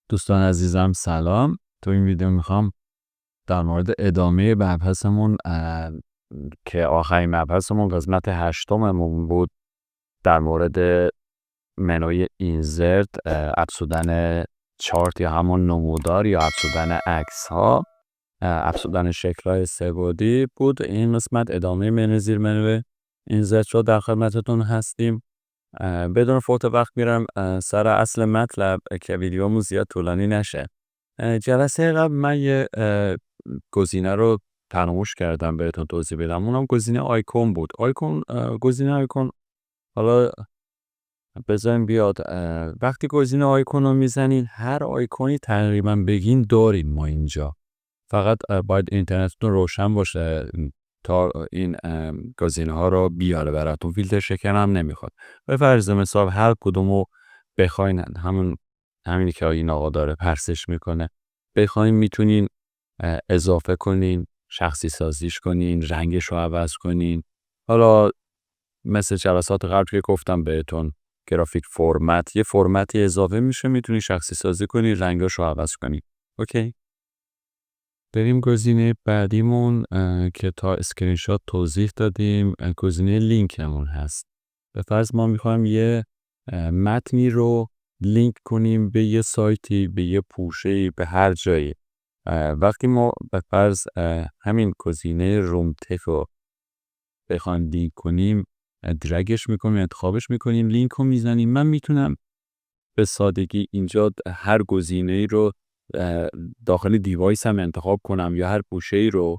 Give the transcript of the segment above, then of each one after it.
دوستان عزیزم سلام. تو این ویدیو میخوام در مورد ادامه مبحثمون که آخرین مبحثمون قسمت 8مون بود در مورد منوی اینزرت، افزودن چارت یا همون نمودار یا افزودن عکس ها، افزودن شکل های سه‌بعدی بود. این قسمت ادامه منوی زیر منوی اینزرت رو در خدمتتون هستیم. بدون فوت وقت میرم سر اصل مطلب که ویدیومون زیاد طولانی نشه. جلسه قبل من یه گزینه رو فراموش کردم بهتون توضیح بدم. اونم گزینه آیکون بود. گزینه آیکون، حالا بذاریم بیاد. وقتی گزینه آیکون رو میزنین، هر آیکونی تقریبا بگین داریم ما اینجا. فقط باید اینترنتتون روشن باشه تا این گزینه ها رو بیاره براتون. فیلتر شکن هم نمیخواد. به فرض مثال هر کدومو بخواین، همینی که این آقا داره پرسش میکنه، بخواین میتونین اضافه کنین، شخصی سازیش کنین، رنگش رو عوض کنین. حالا مثل جلسات قبل که گفتم بهتون، گرافیک فرمت، یه فرمتی اضافه میشه، میتونین شخصی سازی کنین، رنگش رو عوض کنین. اوکی؟ بریم گزینه بعدیمون که تا اسکرین شات توضیح دادیم، گزینه لینکمون هست. به فرض ما میخوایم یه متنی رو لینک کنیم به یه سایتی، به یه پوشه‌ای، به هر جایی. وقتی ما به فرض همین گزینه روم تک رو بخوایم لینک کنیم، درگش میکنیم، انتخابش میکنیم، لینک رو میزنیم. من میتونم به سادگی اینجا هر گزینه‌ای رو داخل دیوایس هم انتخاب کنم یا هر پوشه‌ای رو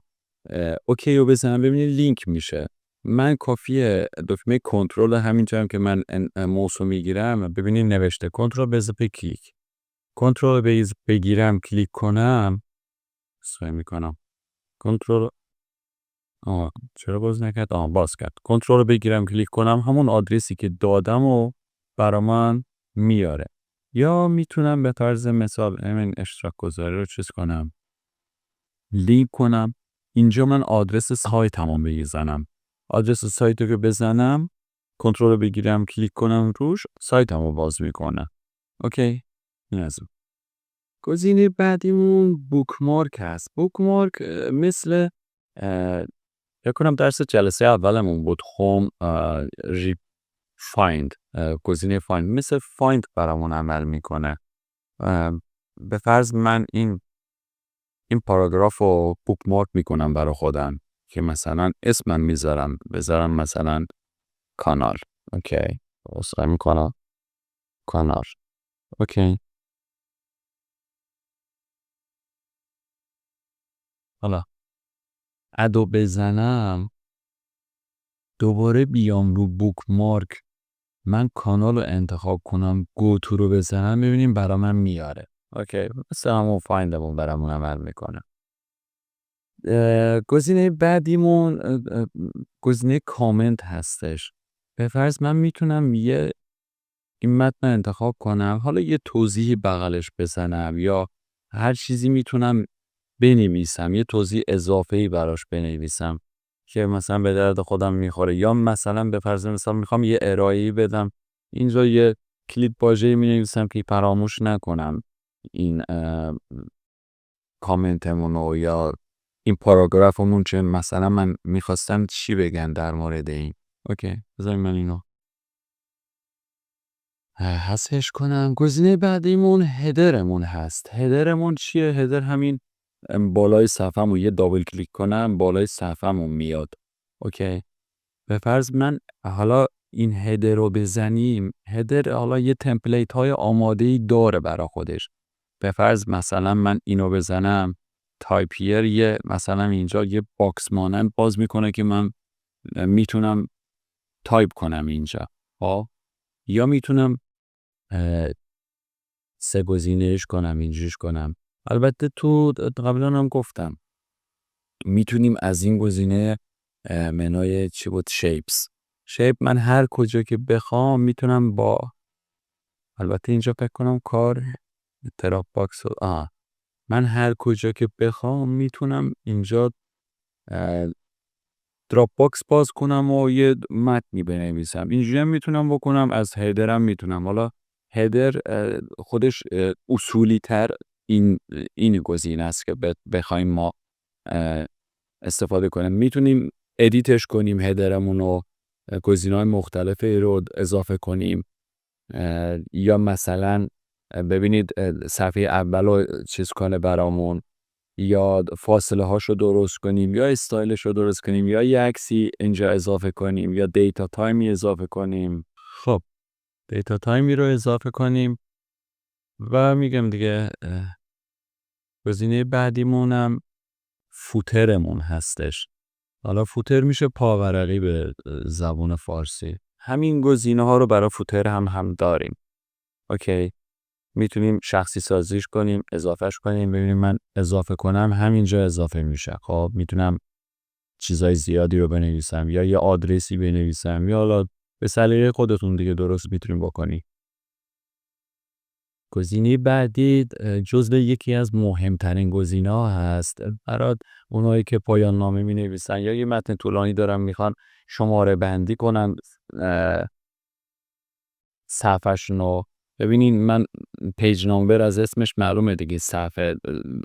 اوکی رو بزنم، ببینید لینک میشه. من کافیه دکمه کنترل همینجا هم که من موس رو میگیرم، ببینید نوشته کنترل بز به کلیک، کنترل بیز بگیرم کلیک کنم، سعی میکنم کنترل چرا باز نکرد؟ باز کرد. کنترل بگیرم کلیک کنم، همون آدرسی که دادم و برا من میاره. یا میتونم به طرز مثال همین اشتراک گذاری رو چیز کنم، لینک کنم. اینجا من آدرس سایتمو بزنم. آدرس سایت رو که بزنم، کنترل بگیرم کلیک کنم روش، سایتمو باز میکنه. اوکی؟ این از اون. گزینه بعدیمون بوکمارک هست. بوکمارک مثل فکر کنم درس جلسه اولمون بود، هوم فایند، گزینه فایند مثل فایند برامون عمل میکنه. به فرض من این پاراگراف رو بوکمارک میکنم برای خودم که مثلا اسمم بذارم مثلا کانال. اوکی، اصلا میکنم کانال. اوکی، حالا ادو بزنم، دوباره بیام رو بوکمارک، من کانال رو انتخاب کنم، گو تو رو بزنم، ببینیم برا من میاره. اوکی، مثل همون فایندمون برامون عمل میکنه. گزینه بعدیمون گزینه کامنت هستش. به فرض من میتونم این متن انتخاب کنم، حالا یه توضیحی بغلش بزنم یا هر چیزی میتونم بنویسم، یه توضیح اضافه‌ای براش بنویسم که مثلا به درد خودم میخوره. یا مثلا به فرض مثال میخوام یه ارائه‌ای بدم، اینجا یه کلید واژه‌ای مینویسم که فراموش نکنم این کامنتمونو یا این پاراگرافمون، چه مثلا من میخواستم چی بگن در مورد این. اوکی، بذاریم من اینو حذفش کنم. گزینه بعدیمون هدرمون هست. هدرمون چیه؟ هدر همین بالای صفحه‌مو یه دابل کلیک کنم، بالای صفحه‌مو میاد. اوکی، به فرض من حالا این هدر رو بزنیم، هدر حالا یه تمپلیت های آماده‌ای داره برا خودش. به فرض مثلا من اینو بزنم، تایپیر یه مثلا اینجا یه باکس مانند باز میکنه که من میتونم تایپ کنم اینجا. یا میتونم سه گزینه‌اش کنم، اینجوریش کنم. البته تو قبلا هم گفتم میتونیم از این گزینه منوی چی بود، شیپ من هر کجا که بخوام میتونم با، البته اینجا فکر کنم کار تراپ باکس من هر کجا که بخوام میتونم اینجا دراپ باکس باز کنم و یه متنی بنویسم. اینجوری هم میتونم بکنم، از هیدرم میتونم. حالا هدر خودش اصولی تر این گزینه است که بخوایم ما استفاده کنیم. میتونیم ادیتش کنیم هدرمون رو، گزینه‌های مختلفی رو اضافه کنیم، یا مثلا ببینید صفحه اول رو چیز کنه برامون، یا فاصله هاشو درست کنیم، یا استایلش رو درست کنیم، یا یه عکسی اینجا اضافه کنیم، یا دیتا تایمی اضافه کنیم. خب دیتا تایمی رو اضافه کنیم و میگم دیگه گزینه بعدیمونم فوترمون هستش. حالا فوتر میشه پاورقی به زبان فارسی. همین گزینه ها رو برای فوتر هم داریم. اوکی، میتونیم شخصی سازیش کنیم، اضافهش کنیم. ببینیم من اضافه کنم همینجا اضافه میشه. خب میتونم چیزای زیادی رو بنویسم، یا یه آدرسی بنویسم، یا حالا به سلیقه خودتون دیگه درست میتونیم بکنی. گزینه بعدی جزو یکی از مهمترین گزینه‌ها هست برای اونایی که پایان نامه می‌نویسن یا یه متن طولانی دارن میخوان شماره بندی کنن صفحه‌شون رو. ببینین من پیج نامبر از اسمش معلومه دیگه، صفحه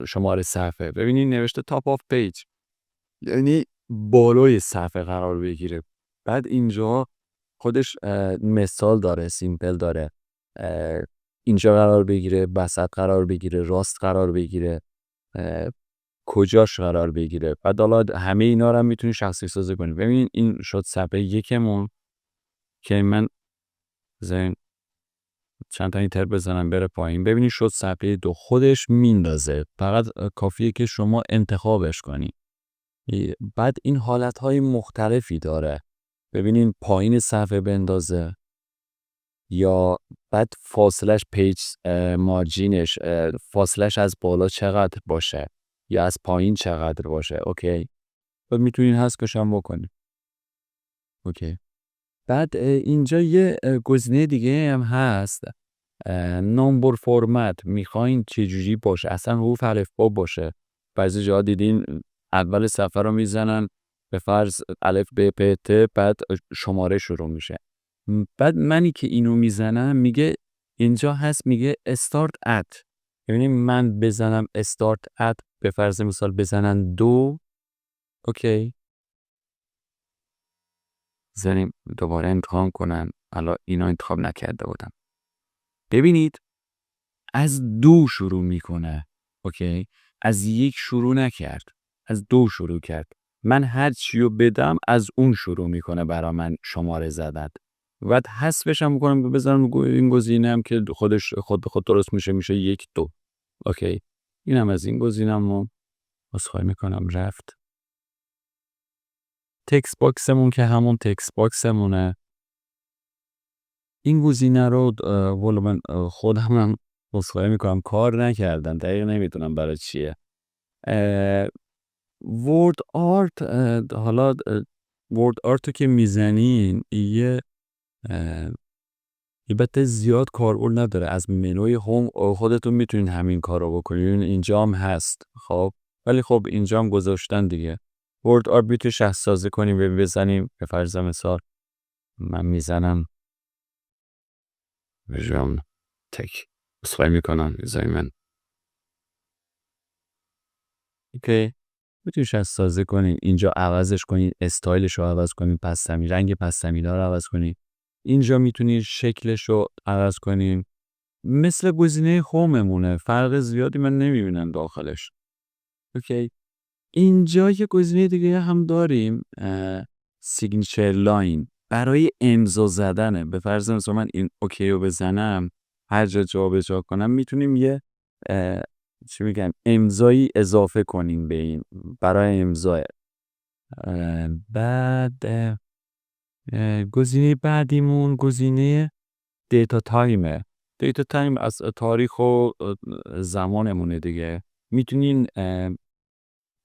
شماره صفحه. ببینین نوشته تاپ آف پیج، یعنی بالای صفحه قرار بگیره. بعد اینجا خودش مثال داره، سیمپل داره، اینجا قرار بگیره، وسط قرار بگیره، راست قرار بگیره، کجاش قرار بگیره. بعد حالا همه اینا رو هم میتونی شخصی سازی کنی. ببینین این شد صفحه یکمون که من چند تا اینتر بزنم بره پایین. ببینید شد صفحه دو، خودش میندازه، فقط کافیه که شما انتخابش کنی. بعد این حالتهای مختلفی داره. ببینین پایین صفحه بندازه، یا بعد فاصلش پیج مارجینش فاصلش از بالا چقدر باشه یا از پایین چقدر باشه. اوکی، بعد میتونین حذفش هم بکنید. اوکی، بعد اینجا یه گزینه دیگه هم هست، نمبر فرمت. میخواین چجوری باشه، اصلا حروف الفبا باشه. بعضی جا دیدین اول صفحه رو میزنن به فرض الف ب پ ت، بعد شماره شروع میشه. بعد منی که اینو میزنم میگه اینجا هست، میگه start at. یعنی من بزنم start at، به فرض مثال بزنن 2. اوکی، زنیم دوباره انتخاب کنم. الان اینا انتخاب نکرده بودم. ببینید از 2 شروع میکنه. اوکی، از 1 شروع نکرد، از 2 شروع کرد. من هر چیو بدم از اون شروع میکنه برا من شماره زدن. بعد حذفش هم میکنم، بذارم این گزینه هم که خود به خود درست میشه 1 2. اوکی، اینم از این گزینه‌مو عذرخواهی میکنم رفت. تکست باکسمون که همون تکست باکسمونه. این گزینه رو والا من خودم عذرخواهی میکنم کار نکردم، دقیق نمیدونم برای چیه. ورد آرت، حالا ورد آرت رو که میزنین یه البته زیاد کاربرد نداره. از منوی هوم خودتون میتونین همین کار رو بکنین، اینجا هم هست. خب ولی خب اینجا هم گذاشتن دیگه. ورد آرت میتونی شخص سازی کنیم و بزنیم. به فرض مثال من میزنم ویژن تک، اصخایی میکنم میزنیم من. اوکی، میتونی شخص سازی کنین، اینجا عوضش کنین، استایلش رو عوض کنین، رنگ پستمی‌دار رو عوض کنین. اینجا میتونی شکلش رو عوض کنین. مثل گزینه هوممونه، فرق زیادی من نمیبینم داخلش. اوکی، اینجا یه گزینه دیگه هم داریم، سیگنیچر لاین، برای امضا زدنه. به فرض مثلا من این اوکی رو بزنم، هر جا جابجا کنم، میتونیم یه چی میگن امضایی اضافه کنیم به این برای امضا. بعد گزینه بعدیمون گزینه دیتا تایمه. دیتا تایم از تاریخ و زمانمونه دیگه. میتونین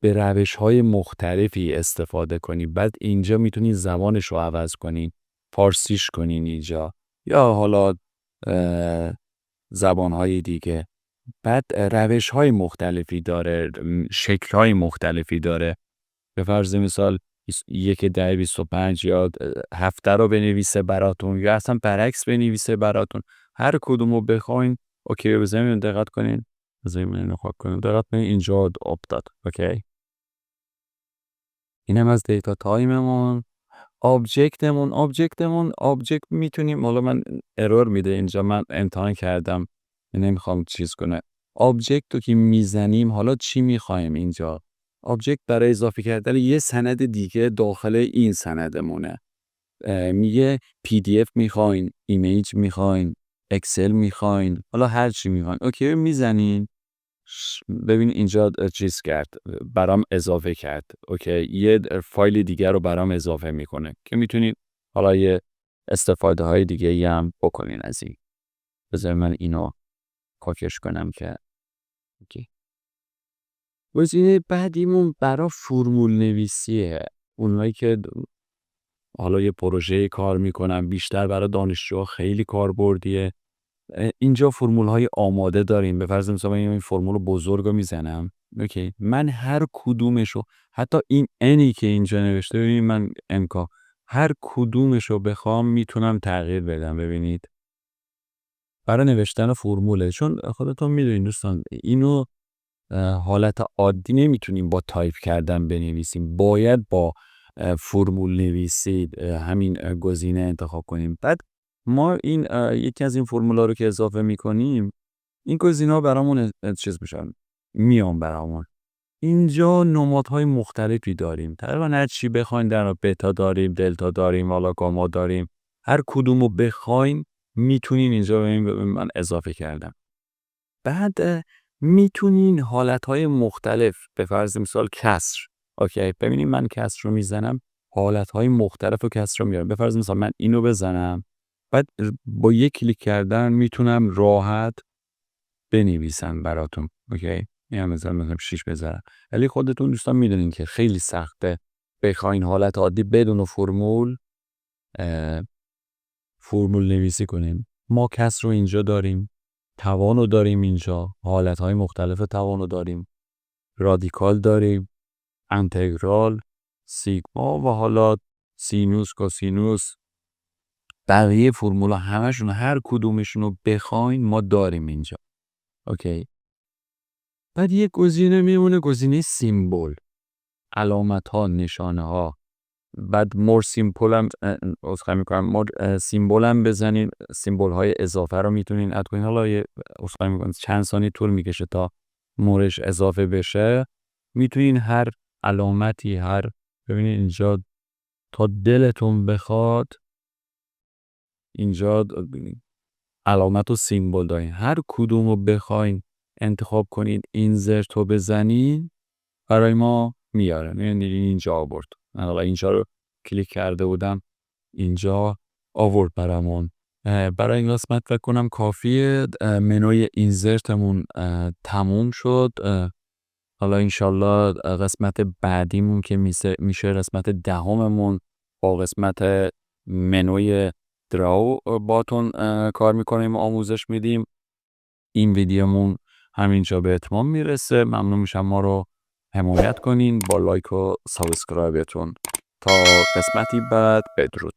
به روش‌های مختلفی استفاده کنین. بعد اینجا میتونین زبانش رو عوض کنین، فارسیش کنین اینجا، یا حالا زبانهای دیگه. بعد روش‌های مختلفی داره، شکل‌های مختلفی داره. به فرض مثال 1-10-25 یا هفته رو بنویسه براتون، یا اصلا برعکس بنویسه براتون. هر کدومو بخواین اوکی بزنین. دقت کنین، بزنین اینو خاک کنین، دقت کنین اینجا آب داد. اوکی، اینم از دیتا تایممون. آبجکت میتونیم، حالا من ارور میده اینجا، من امتحان کردم نمیخوام چیز کنه. آبجکت رو که میزنیم، حالا چی میخوایم اینجا؟ آبجکت برای اضافه کردن یه سند دیگه داخل این سندمونه. میگه PDF میخواین، ایمیج میخواین، اکسل میخواین، حالا هر چی میخواین. اوکی میزنین، ببین اینجا چیز کرد، برام اضافه کرد. اوکی، یه فایل دیگر رو برام اضافه میکنه که میتونید حالا یه استفاده های دیگه هم بکنین از این. بذار من اینو کاکش کنم که اوکی. گزینه بعدیمون برای فرمول نویسیه. اونایی که حالا یه پروژه کار میکنن، بیشتر برای دانشجوها خیلی کاربردیه. اینجا فرمول های آماده داریم. به فرض مثلا من این فرمول بزرگ رو میزنم. اوکی، من هر کدومشو، حتی این انی که اینجا نوشته، ببینید من انکا هر کدومشو بخوام میتونم تغییر بدم. ببینید برای نوشتن فرموله، چون خودتون میدونید دوستان اینو حالت عادی نمیتونیم با تایپ کردن بنویسیم، باید با فرمول نویسید همین گزینه انتخاب کنیم. بعد ما این یکی از این فرمولا رو که اضافه میکنیم، این گزینه‌ها برامون چیز میشن، میان برامون. اینجا نمادهای مختلفی داریم، تقریبا هر چی بخواین در بتا داریم، دلتا داریم، حالا گاما داریم. هر کدومو بخواین میتونین اینجا ببینید من اضافه کردم. بعد میتونین حالتهای مختلف، به فرض مثال کسر. اوکی، ببینید من کسر رو میزنم، حالتهای مختلف و کسر رو میارم. به فرض مثال من اینو بزنم، بعد با یک کلیک کردن میتونم راحت بنویسم براتون. اوکی، این هم مثلا 6 بذارم. ولی خودتون دوستان میدونین که خیلی سخته بخواین حالت عادی بدون فرمول نویسی کنیم. ما کسر رو اینجا داریم، توان رو داریم، اینجا حالتهای مختلف توان رو داریم، رادیکال داریم، انتگرال، سیگما و حالا سینوس، کوسینوس. بقیه فرمولا همشون هر کدومشون رو بخواین ما داریم اینجا. اوکی، بعد یک گزینه میمونه، گزینه سیمبل، علامت ها، نشانه ها. بعد مور سیمبل هم سیمبل هم بزنین، سیمبل های اضافه رو میتونین اد کنین. حالا چند ثانیه طول میکشه تا مورش اضافه بشه. میتونین هر علامتی، ببینید اینجا تا دلتون بخواد اینجا علامت و سیمبل دارین، هر کدوم رو بخواین انتخاب کنید، اینسرت رو بزنین برای ما میاره. میبینید اینجا آورد. من حالا اینجا رو کلیک کرده بودم، اینجا آورد برامون. برای این قسمت فکر کنم کافیه. منوی اینسرتمون تموم شد. حالا انشالله قسمت بعدیمون که میشه قسمت 10مون با قسمت منوی دراو باتون کار میکنیم و آموزش میدیم. این ویدیومون همینجا به اتمام میرسه. ممنون میشم ما رو حمایت کنین با لایک و سابسکرایبتون. تا قسمتی بعد، بدرود.